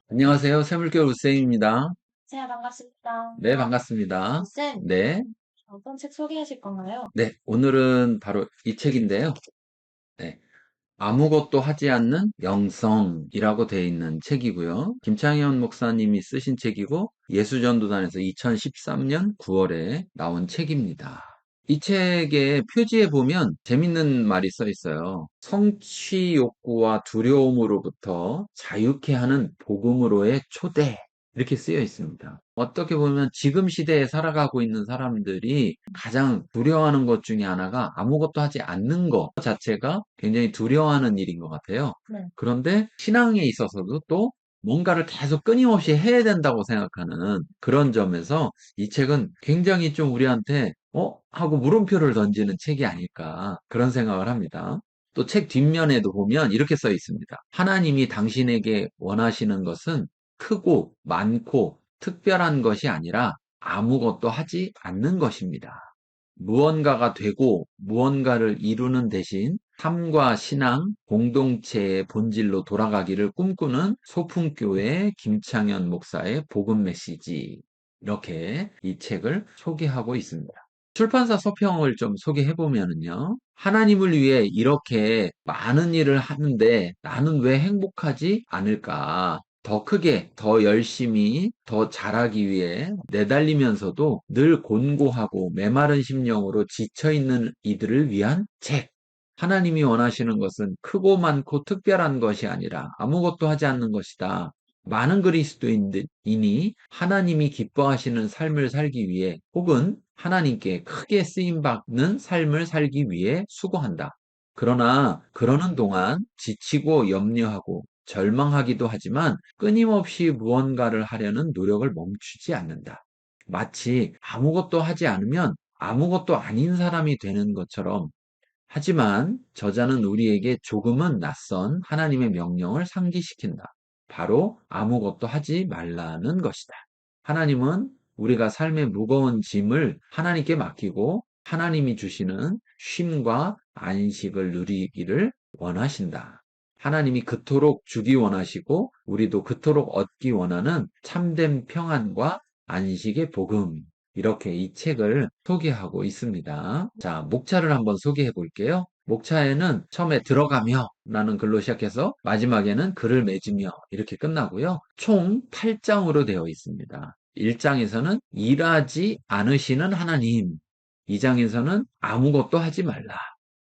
안녕하세요. 샘물교회 우쌤입니다. 네, 반갑습니다. 네, 반갑습니다. 쌤, 네, 어떤 책 소개하실 건가요? 네, 오늘은 바로 이 책인데요. 네, 아무것도 하지 않는 영성이라고 되어 있는 책이고요. 김창현 목사님이 쓰신 책이고, 예수전도단에서 2013년 9월에 나온 책입니다. 이 책의 표지에 보면 재밌는 말이 써 있어요. 성취 욕구와 두려움으로부터 자유케 하는 복음으로의 초대. 이렇게 쓰여 있습니다. 어떻게 보면 지금 시대에 살아가고 있는 사람들이 가장 두려워하는 것 중에 하나가 아무것도 하지 않는 것 자체가 굉장히 두려워하는 일인 것 같아요. 네. 그런데 신앙에 있어서도 또 뭔가를 계속 끊임없이 해야 된다고 생각하는 그런 점에서 이 책은 굉장히 좀 우리한테 하고 물음표를 던지는 책이 아닐까 그런 생각을 합니다. 또 책 뒷면에도 보면 이렇게 써 있습니다. 하나님이 당신에게 원하시는 것은 크고 많고 특별한 것이 아니라 아무것도 하지 않는 것입니다. 무언가가 되고 무언가를 이루는 대신 삶과 신앙, 공동체의 본질로 돌아가기를 꿈꾸는 소풍교회 김창현 목사의 복음 메시지. 이렇게 이 책을 소개하고 있습니다. 출판사 서평을 좀 소개해보면요. 하나님을 위해 이렇게 많은 일을 하는데 나는 왜 행복하지 않을까? 더 크게, 더 열심히, 더 잘하기 위해 내달리면서도 늘 곤고하고 메마른 심령으로 지쳐있는 이들을 위한 책. 하나님이 원하시는 것은 크고 많고 특별한 것이 아니라 아무것도 하지 않는 것이다. 많은 그리스도인이 하나님이 기뻐하시는 삶을 살기 위해 혹은 하나님께 크게 쓰임받는 삶을 살기 위해 수고한다. 그러나 그러는 동안 지치고 염려하고 절망하기도 하지만 끊임없이 무언가를 하려는 노력을 멈추지 않는다. 마치 아무것도 하지 않으면 아무것도 아닌 사람이 되는 것처럼 하지만 저자는 우리에게 조금은 낯선 하나님의 명령을 상기시킨다. 바로 아무것도 하지 말라는 것이다. 하나님은 우리가 삶의 무거운 짐을 하나님께 맡기고 하나님이 주시는 쉼과 안식을 누리기를 원하신다. 하나님이 그토록 주기 원하시고 우리도 그토록 얻기 원하는 참된 평안과 안식의 복음. 이렇게 이 책을 소개하고 있습니다. 자, 목차를 한번 소개해 볼게요. 목차에는 처음에 들어가며 라는 글로 시작해서 마지막에는 글을 맺으며 이렇게 끝나고요. 총 8장으로 되어 있습니다. 1장에서는 일하지 않으시는 하나님, 2장에서는 아무것도 하지 말라,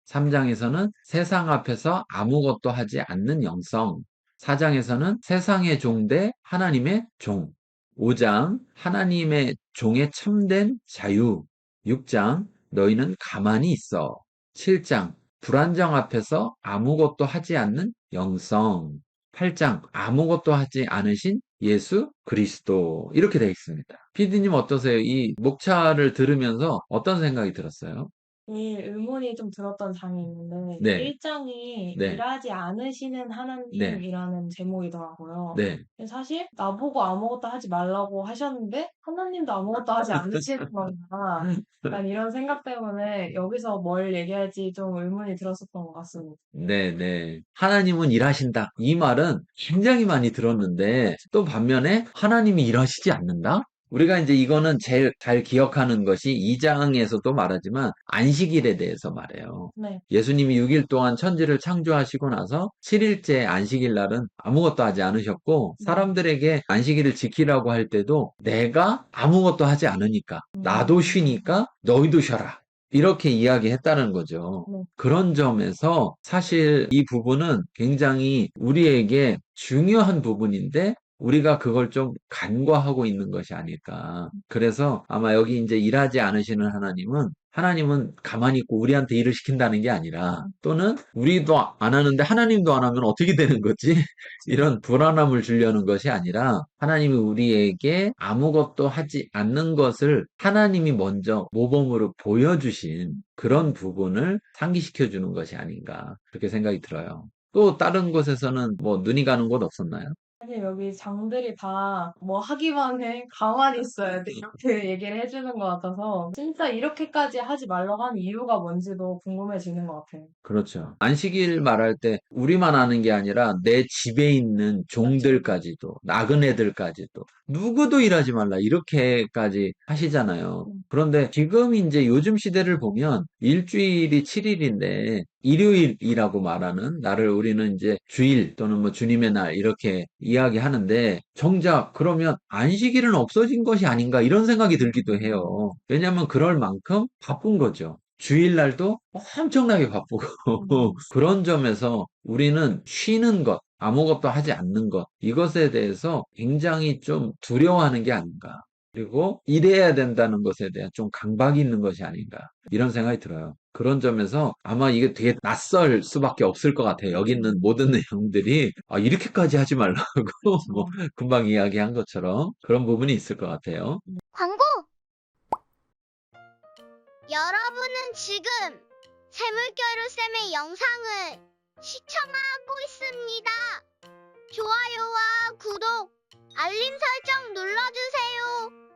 3장에서는 세상 앞에서 아무것도 하지 않는 영성, 4장에서는 세상의 종 대 하나님의 종, 5장 하나님의 종의 참된 자유, 6장 너희는 가만히 있어, 7장 불안정 앞에서 아무것도 하지 않는 영성, 8장 아무것도 하지 않으신 예수 그리스도 이렇게 되어 있습니다. 피디님 어떠세요? 이 목차를 들으면서 어떤 생각이 들었어요? 의문이 좀 들었던 장이 있는데, 네, 1장이 네, 일하지 않으시는 네, 하나님이라는 제목이더라고요. 네. 근데 사실, 나보고 아무것도 하지 말라고 하셨는데, 하나님도 아무것도 하지 않으시는 건가? 약간 이런 생각 때문에 여기서 뭘 얘기할지 좀 의문이 들었었던 것 같습니다. 네, 네. 하나님은 일하신다. 이 말은 굉장히 많이 들었는데, 또 반면에 하나님이 일하시지 않는다? 우리가 이제 이거는 제일 잘 기억하는 것이 2장에서도 말하지만 안식일에 대해서 말해요. 네. 예수님이 6일 동안 천지를 창조하시고 나서 7일째 안식일 날은 아무것도 하지 않으셨고, 네. 사람들에게 안식일을 지키라고 할 때도 내가 아무것도 하지 않으니까, 나도 쉬니까 너희도 쉬어라. 이렇게 이야기했다는 거죠. 네. 그런 점에서 사실 이 부분은 굉장히 우리에게 중요한 부분인데 우리가 그걸 좀 간과하고 있는 것이 아닐까. 그래서 아마 여기 이제 일하지 않으시는 하나님은 가만히 있고 우리한테 일을 시킨다는 게 아니라 또는 우리도 안 하는데 하나님도 안 하면 어떻게 되는 거지? 이런 불안함을 주려는 것이 아니라 하나님이 우리에게 아무것도 하지 않는 것을 하나님이 먼저 모범으로 보여주신 그런 부분을 상기시켜 주는 것이 아닌가 그렇게 생각이 들어요. 또 다른 곳에서는 뭐 눈이 가는 곳 없었나요? 사실 여기 장들이 다 뭐 하기만 해. 가만히 있어야 돼. 이렇게 얘기를 해주는 것 같아서 진짜 이렇게까지 하지 말라고 하는 이유가 뭔지도 궁금해지는 것 같아요. 그렇죠. 안식일 말할 때 우리만 아는 게 아니라 내 집에 있는 그렇죠. 종들까지도, 나그네들까지도, 누구도 일하지 말라, 이렇게까지 하시잖아요. 음, 그런데 지금 이제 요즘 시대를 보면 일주일이 7일인데 일요일이라고 말하는 날을 우리는 이제 주일 또는 뭐 주님의 날 이렇게 이야기하는데 정작 그러면 안식일은 없어진 것이 아닌가 이런 생각이 들기도 해요. 왜냐하면 그럴 만큼 바쁜 거죠. 주일날도 엄청나게 바쁘고 음, 그런 점에서 우리는 쉬는 것, 아무것도 하지 않는 것, 이것에 대해서 굉장히 좀 두려워하는 게 아닌가. 그리고 일해야 된다는 것에 대한 좀 강박이 있는 것이 아닌가. 이런 생각이 들어요. 그런 점에서 아마 이게 되게 낯설 수밖에 없을 것 같아요. 여기 있는 음, 모든 내용들이 이렇게까지 하지 말라고 뭐 그렇죠. 금방 이야기한 것처럼 그런 부분이 있을 것 같아요. 광고! 여러분은 지금 세물가루쌤의 영상을 시청하고 있습니다. 좋아요와 구독, 알림 설정 눌러주세요.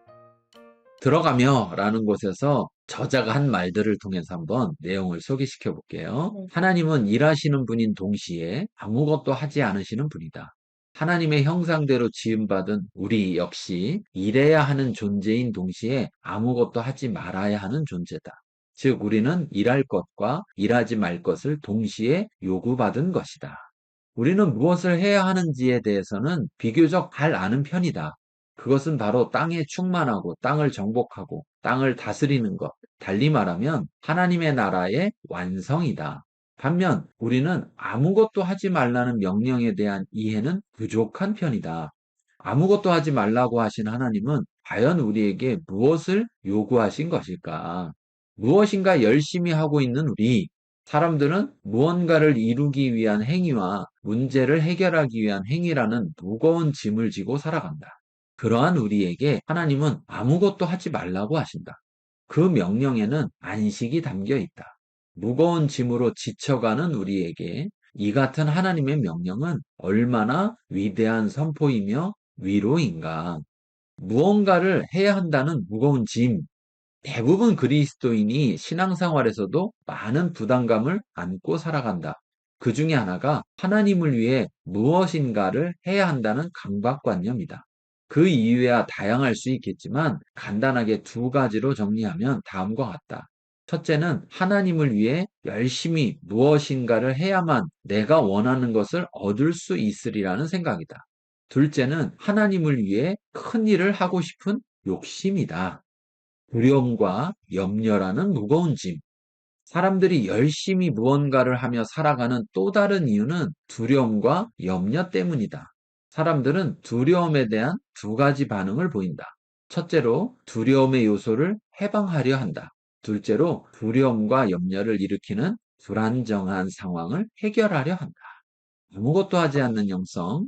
들어가며 라는 곳에서 저자가 한 말들을 통해서 한번 내용을 소개시켜 볼게요. 네. 하나님은 일하시는 분인 동시에 아무것도 하지 않으시는 분이다. 하나님의 형상대로 지음받은 우리 역시 일해야 하는 존재인 동시에 아무것도 하지 말아야 하는 존재다. 즉, 우리는 일할 것과 일하지 말 것을 동시에 요구받은 것이다. 우리는 무엇을 해야 하는지에 대해서는 비교적 잘 아는 편이다. 그것은 바로 땅에 충만하고 땅을 정복하고 땅을 다스리는 것. 달리 말하면 하나님의 나라의 완성이다. 반면 우리는 아무것도 하지 말라는 명령에 대한 이해는 부족한 편이다. 아무것도 하지 말라고 하신 하나님은 과연 우리에게 무엇을 요구하신 것일까? 무엇인가 열심히 하고 있는 우리, 사람들은 무언가를 이루기 위한 행위와 문제를 해결하기 위한 행위라는 무거운 짐을 지고 살아간다. 그러한 우리에게 하나님은 아무것도 하지 말라고 하신다. 그 명령에는 안식이 담겨 있다. 무거운 짐으로 지쳐가는 우리에게 이 같은 하나님의 명령은 얼마나 위대한 선포이며 위로인가. 무언가를 해야 한다는 무거운 짐, 대부분 그리스도인이 신앙생활에서도 많은 부담감을 안고 살아간다. 그 중에 하나가 하나님을 위해 무엇인가를 해야 한다는 강박관념이다. 그 이유야 다양할 수 있겠지만 간단하게 두 가지로 정리하면 다음과 같다. 첫째는 하나님을 위해 열심히 무엇인가를 해야만 내가 원하는 것을 얻을 수 있으리라는 생각이다. 둘째는 하나님을 위해 큰 일을 하고 싶은 욕심이다. 두려움과 염려라는 무거운 짐. 사람들이 열심히 무언가를 하며 살아가는 또 다른 이유는 두려움과 염려 때문이다. 사람들은 두려움에 대한 두 가지 반응을 보인다. 첫째로 두려움의 요소를 해방하려 한다. 둘째로 두려움과 염려를 일으키는 불안정한 상황을 해결하려 한다. 아무것도 하지 않는 영성,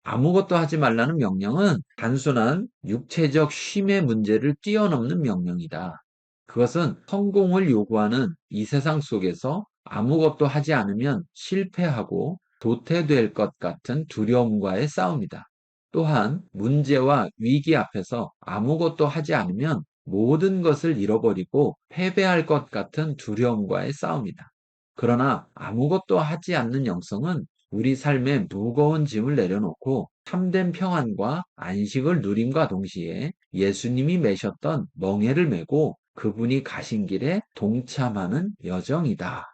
아무것도 하지 말라는 명령은 단순한 육체적 쉼의 문제를 뛰어넘는 명령이다. 그것은 성공을 요구하는 이 세상 속에서 아무것도 하지 않으면 실패하고 도태될 것 같은 두려움과의 싸움이다. 또한 문제와 위기 앞에서 아무것도 하지 않으면 모든 것을 잃어버리고 패배할 것 같은 두려움과의 싸움이다. 그러나 아무것도 하지 않는 영성은 우리 삶에 무거운 짐을 내려놓고 참된 평안과 안식을 누림과 동시에 예수님이 메셨던 멍에를 메고 그분이 가신 길에 동참하는 여정이다.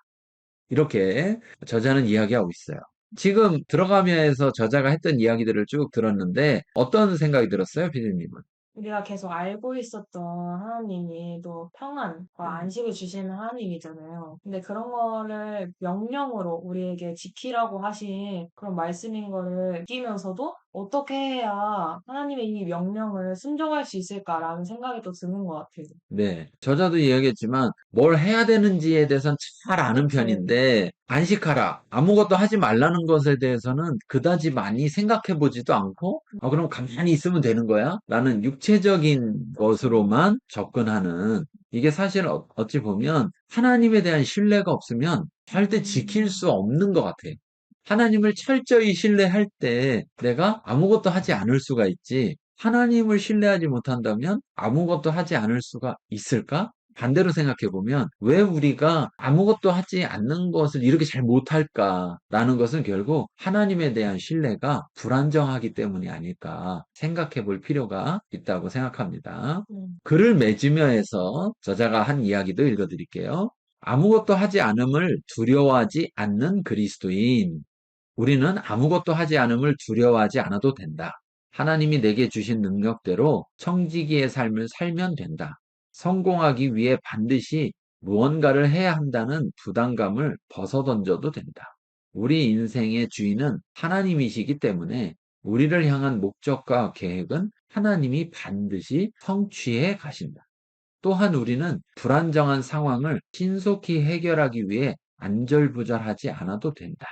이렇게 저자는 이야기하고 있어요. 지금 들어가면서 저자가 했던 이야기들을 쭉 들었는데 어떤 생각이 들었어요, 피디님은? 우리가 계속 알고 있었던 하나님이 또 평안과 안식을 주시는 하나님이잖아요. 근데 그런 거를 명령으로 우리에게 지키라고 하신 그런 말씀인 거를 느끼면서도 어떻게 해야 하나님의 이 명령을 순종할 수 있을까라는 생각이 또 드는 것 같아요. 네, 저자도 이야기했지만 뭘 해야 되는지에 대해서는 잘 아는 그렇죠. 편인데 안식하라, 아무것도 하지 말라는 것에 대해서는 그다지 많이 생각해 보지도 않고 그럼 가만히 있으면 되는 거야? 라는 육체적인 그렇죠. 것으로만 접근하는 이게 사실 어찌 보면 하나님에 대한 신뢰가 없으면 절대 지킬 음, 수 없는 것 같아요. 하나님을 철저히 신뢰할 때 내가 아무것도 하지 않을 수가 있지, 하나님을 신뢰하지 못한다면 아무것도 하지 않을 수가 있을까? 반대로 생각해 보면 왜 우리가 아무것도 하지 않는 것을 이렇게 잘 못할까라는 것은 결국 하나님에 대한 신뢰가 불안정하기 때문이 아닐까 생각해 볼 필요가 있다고 생각합니다. 글을 맺으며에서 저자가 한 이야기도 읽어 드릴게요. 아무것도 하지 않음을 두려워하지 않는 그리스도인. 우리는 아무것도 하지 않음을 두려워하지 않아도 된다. 하나님이 내게 주신 능력대로 청지기의 삶을 살면 된다. 성공하기 위해 반드시 무언가를 해야 한다는 부담감을 벗어던져도 된다. 우리 인생의 주인은 하나님이시기 때문에 우리를 향한 목적과 계획은 하나님이 반드시 성취해 가신다. 또한 우리는 불안정한 상황을 신속히 해결하기 위해 안절부절하지 않아도 된다.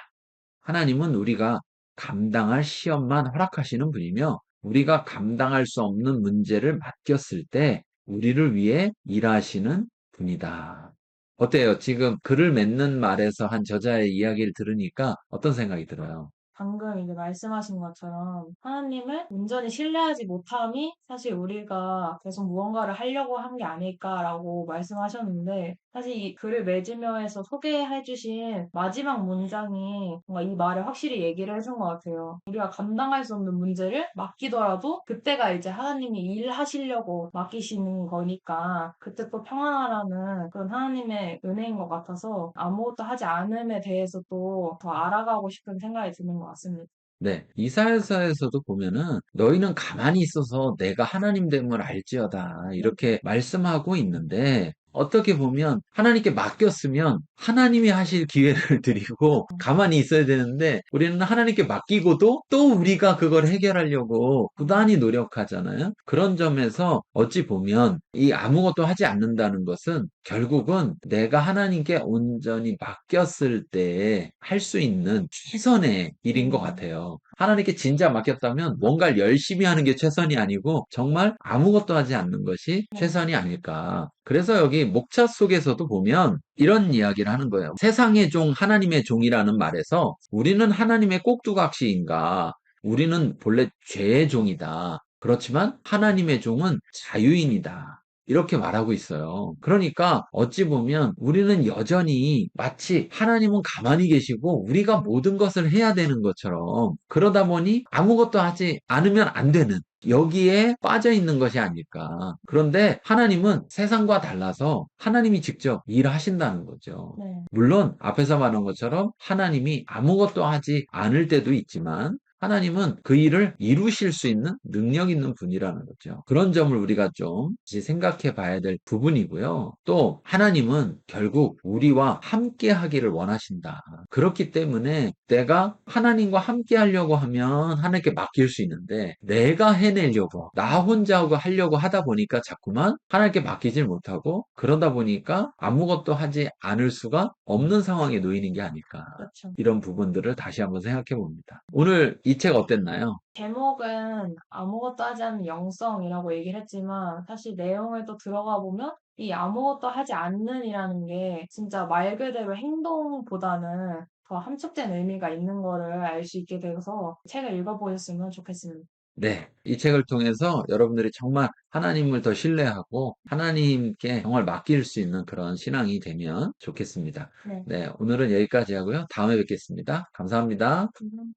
하나님은 우리가 감당할 시험만 허락하시는 분이며 우리가 감당할 수 없는 문제를 맡겼을 때 우리를 위해 일하시는 분이다. 어때요? 지금 글을 맺는 말에서 한 저자의 이야기를 들으니까 어떤 생각이 들어요? 방금 이제 말씀하신 것처럼 하나님을 온전히 신뢰하지 못함이 사실 우리가 계속 무언가를 하려고 한 게 아닐까라고 말씀하셨는데, 사실 이 글을 맺으며에서 소개해 주신 마지막 문장이 뭔가 이 말을 확실히 얘기를 해준 것 같아요. 우리가 감당할 수 없는 문제를 맡기더라도 그때가 이제 하나님이 일하시려고 맡기시는 거니까 그때 또 평안하라는 그런 하나님의 은혜인 것 같아서 아무것도 하지 않음에 대해서 또 더 알아가고 싶은 생각이 드는 것 같습니다. 네, 이사야서에서도 보면은 너희는 가만히 있어서 내가 하나님 됨을 알지어다 이렇게 말씀하고 있는데, 어떻게 보면 하나님께 맡겼으면 하나님이 하실 기회를 드리고 가만히 있어야 되는데 우리는 하나님께 맡기고도 또 우리가 그걸 해결하려고 부단히 노력하잖아요. 그런 점에서 어찌 보면 이 아무것도 하지 않는다는 것은 결국은 내가 하나님께 온전히 맡겼을 때 할 수 있는 최선의 일인 것 같아요. 하나님께 진짜 맡겼다면 뭔가를 열심히 하는 게 최선이 아니고 정말 아무것도 하지 않는 것이 최선이 아닐까. 그래서 여기 목차 속에서도 보면 이런 이야기를 하는 거예요. 세상의 종, 하나님의 종이라는 말에서 우리는 하나님의 꼭두각시인가? 우리는 본래 죄의 종이다. 그렇지만 하나님의 종은 자유인이다. 이렇게 말하고 있어요. 그러니까 어찌 보면 우리는 여전히 마치 하나님은 가만히 계시고 우리가 모든 것을 해야 되는 것처럼, 그러다 보니 아무것도 하지 않으면 안 되는, 여기에 빠져 있는 것이 아닐까. 그런데 하나님은 세상과 달라서 하나님이 직접 일하신다는 거죠. 네. 물론 앞에서 말한 것처럼 하나님이 아무것도 하지 않을 때도 있지만 하나님은 그 일을 이루실 수 있는 능력 있는 분이라는 거죠. 그런 점을 우리가 좀 생각해 봐야 될 부분이고요. 또 하나님은 결국 우리와 함께 하기를 원하신다. 그렇기 때문에 내가 하나님과 함께 하려고 하면 하나님께 맡길 수 있는데, 내가 해내려고 나 혼자 하려고 하다 보니까 자꾸만 하나님께 맡기질 못하고, 그러다 보니까 아무것도 하지 않을 수가 없는 상황에 놓이는 게 아닐까. 그렇죠. 이런 부분들을 다시 한번 생각해 봅니다. 오늘 이 책 어땠나요? 제목은 아무것도 하지 않는 영성이라고 얘기를 했지만 사실 내용을 또 들어가 보면 이 아무것도 하지 않는이라는 게 진짜 말 그대로 행동보다는 더 함축된 의미가 있는 거를 알 수 있게 돼서 책을 읽어보셨으면 좋겠습니다. 네. 이 책을 통해서 여러분들이 정말 하나님을 더 신뢰하고 하나님께 정말 맡길 수 있는 그런 신앙이 되면 좋겠습니다. 네. 네. 오늘은 여기까지 하고요. 다음에 뵙겠습니다. 감사합니다. 음.